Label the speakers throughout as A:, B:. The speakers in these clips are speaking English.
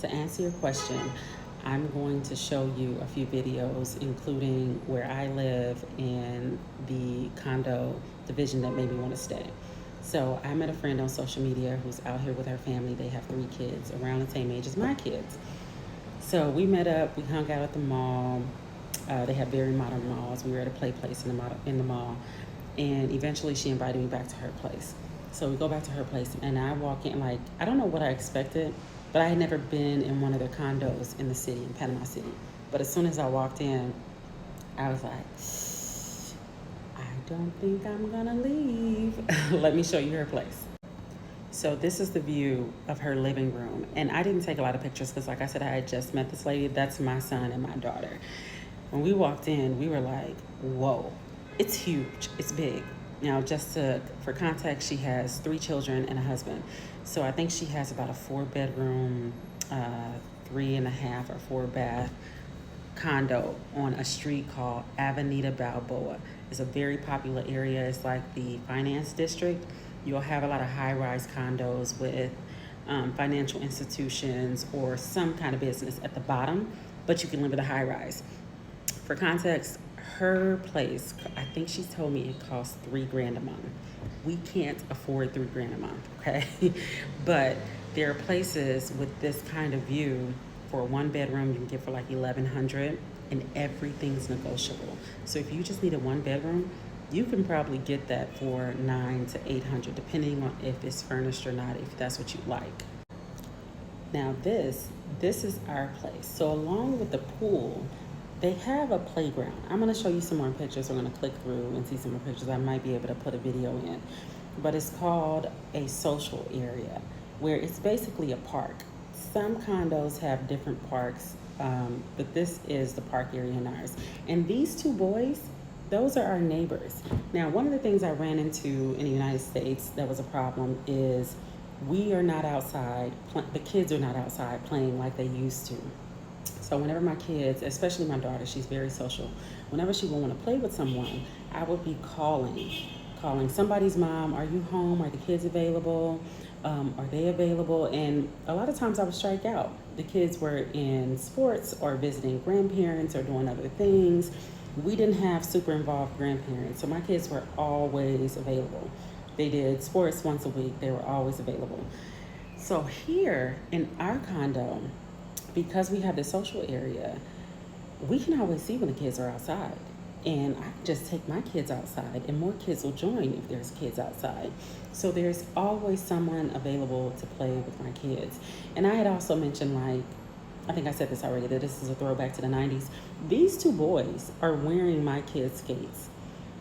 A: To answer your question, I'm going to show you a few videos, including where I live and the condo division that made me want to stay. So I met a friend on social media who's out here with her family. They have 3 kids around the same age as my kids. So we met up, we hung out at the mall. They have very modern malls. We were at a play place in the mall. And eventually she invited me back to her place. So we go back to her place and I walk in, like, I don't know what I expected, but I had never been in one of their condos in the city, in Panama City. But as soon as I walked in, I was like, I don't think I'm gonna leave. Let me show you her place. So this is the view of her living room. And I didn't take a lot of pictures because, like I said, I had just met this lady. That's my son and my daughter. When we walked in, we were like, whoa, it's huge, it's big. Now, for context, she has 3 children and a husband. So I think she has about a 4-bedroom, 3.5 or 4-bath condo on a street called Avenida Balboa. It's a very popular area. It's like the finance district. You'll have a lot of high-rise condos with financial institutions or some kind of business at the bottom, but you can live in a high-rise. For context, her place, I think she told me it costs $3,000 a month. We can't afford $3,000 a month, okay? But there are places with this kind of view. For a 1-bedroom, you can get for like $1,100, and everything's negotiable. So if you just need a 1-bedroom, you can probably get that for $900 to $800, depending on if it's furnished or not, if that's what you like. Now this is our place. So along with the pool, they have a playground. I'm gonna show you some more pictures. We're gonna click through and see some more pictures. I might be able to put a video in, but it's called a social area where it's basically a park. Some condos have different parks, but this is the park area in ours. And these 2 boys, those are our neighbors. Now, one of the things I ran into in the United States that was a problem is we are not outside, the kids are not outside playing like they used to. So whenever my kids, especially my daughter, she's very social. Whenever she would want to play with someone, I would be calling somebody's mom. Are you home? Are the kids available? Are they available? And a lot of times I would strike out. The kids were in sports or visiting grandparents or doing other things. We didn't have super involved grandparents, so my kids were always available. They did sports once a week. They were always available. So here in our condo, because we have this social area, we can always see when the kids are outside. And I can just take my kids outside and more kids will join if there's kids outside. So there's always someone available to play with my kids. And I had also mentioned, like, I think I said this already, that this is a throwback to the 90s. These 2 boys are wearing my kids' skates.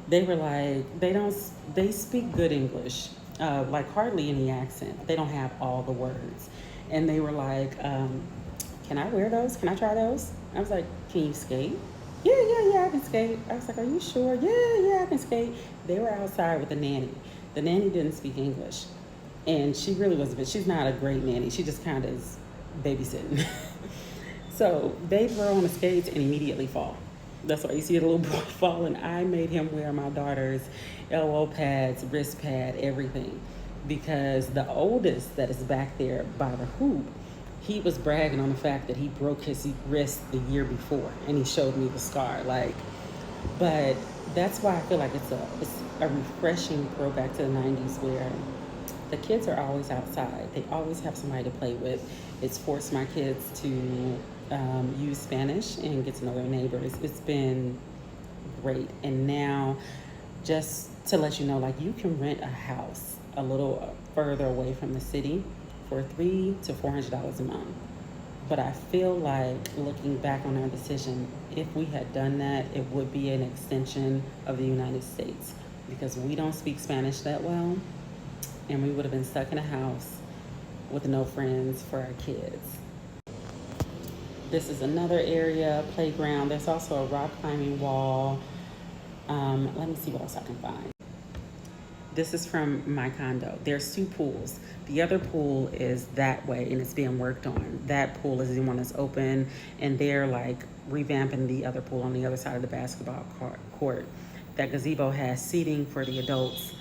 A: They were like, they speak good English, like hardly any accent. They don't have all the words. And they were like, can I wear those? Can I try those? I was like, can you skate? Yeah, I can skate. I was like, are you sure? Yeah, I can skate. They were outside with the nanny. The nanny didn't speak English. And she really wasn't, she's not a great nanny. She just kind of is babysitting. So they throw on the skates and immediately fall. That's why you see the little boy fall. And I made him wear my daughter's elbow pads, wrist pad, everything. Because the oldest that is back there by the hoop, he was bragging on the fact that he broke his wrist the year before, and he showed me the scar. But that's why I feel like it's a refreshing throwback to the 90s where the kids are always outside. They always have somebody to play with. It's forced my kids to use Spanish and get to know their neighbors. It's been great. And now, just to let you know, like, you can rent a house a little further away from the city for $300 to $400 a month. But I feel like, looking back on our decision, if we had done that, it would be an extension of the United States, because we don't speak Spanish that well, and we would have been stuck in a house with no friends for our kids. This is another area, playground. There's also a rock climbing wall. Let me see what else I can find. This is from my condo. There's 2 pools. The other pool is that way and it's being worked on. That pool is the one that's open, and they're like revamping the other pool on the other side of the basketball court. That gazebo has seating for the adults,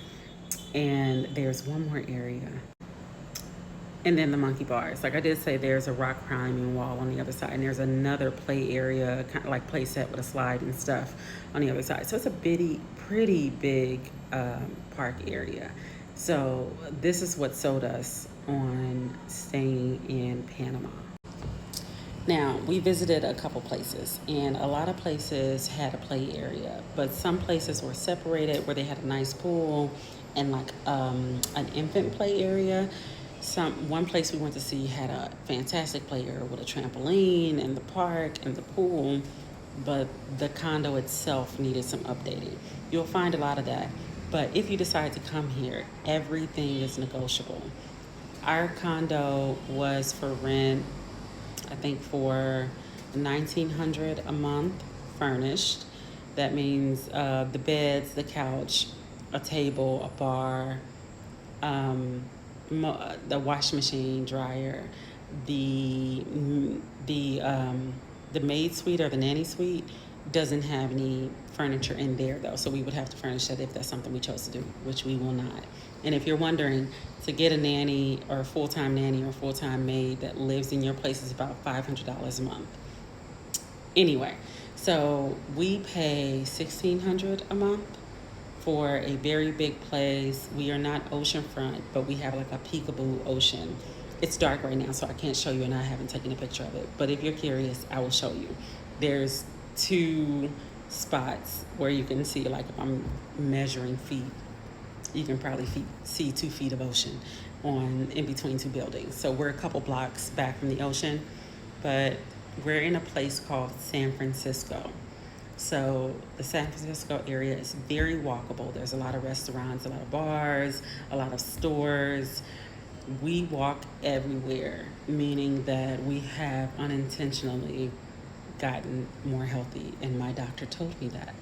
A: and there's one more area. And then the monkey bars. Like I did say, there's a rock climbing wall on the other side, and there's another play area, kind of like play set with a slide and stuff on the other side. So it's a pretty big park area. So this is what sold us on staying in Panama. Now, we visited a couple places, and a lot of places had a play area, but some places were separated where they had a nice pool and like an infant play area. One place we went to see had a fantastic play area with a trampoline and the park and the pool, but the condo itself needed some updating. You'll find a lot of that, but if you decide to come here, everything is negotiable. Our condo was for rent, I think, for 1900 a month, furnished. That means the beds, the couch, a table, a bar, the washing machine, dryer, the the maid suite or the nanny suite doesn't have any furniture in there though, so we would have to furnish that if that's something we chose to do, which we will not. And if you're wondering, to get a nanny or a full-time nanny or full-time maid that lives in your place is about $500 a month. Anyway, so we pay $1,600 a month for a very big place. We are not oceanfront, but we have like a peekaboo ocean. It's dark right now, so I can't show you, and I haven't taken a picture of it. But if you're curious, I will show you. There's 2 spots where you can see, like if I'm measuring feet, you can probably see 2 feet of ocean in between 2 buildings. So we're a couple blocks back from the ocean, but we're in a place called San Francisco. So the San Francisco area is very walkable. There's a lot of restaurants, a lot of bars, a lot of stores. We walk everywhere, meaning that we have unintentionally gotten more healthy, and my doctor told me that.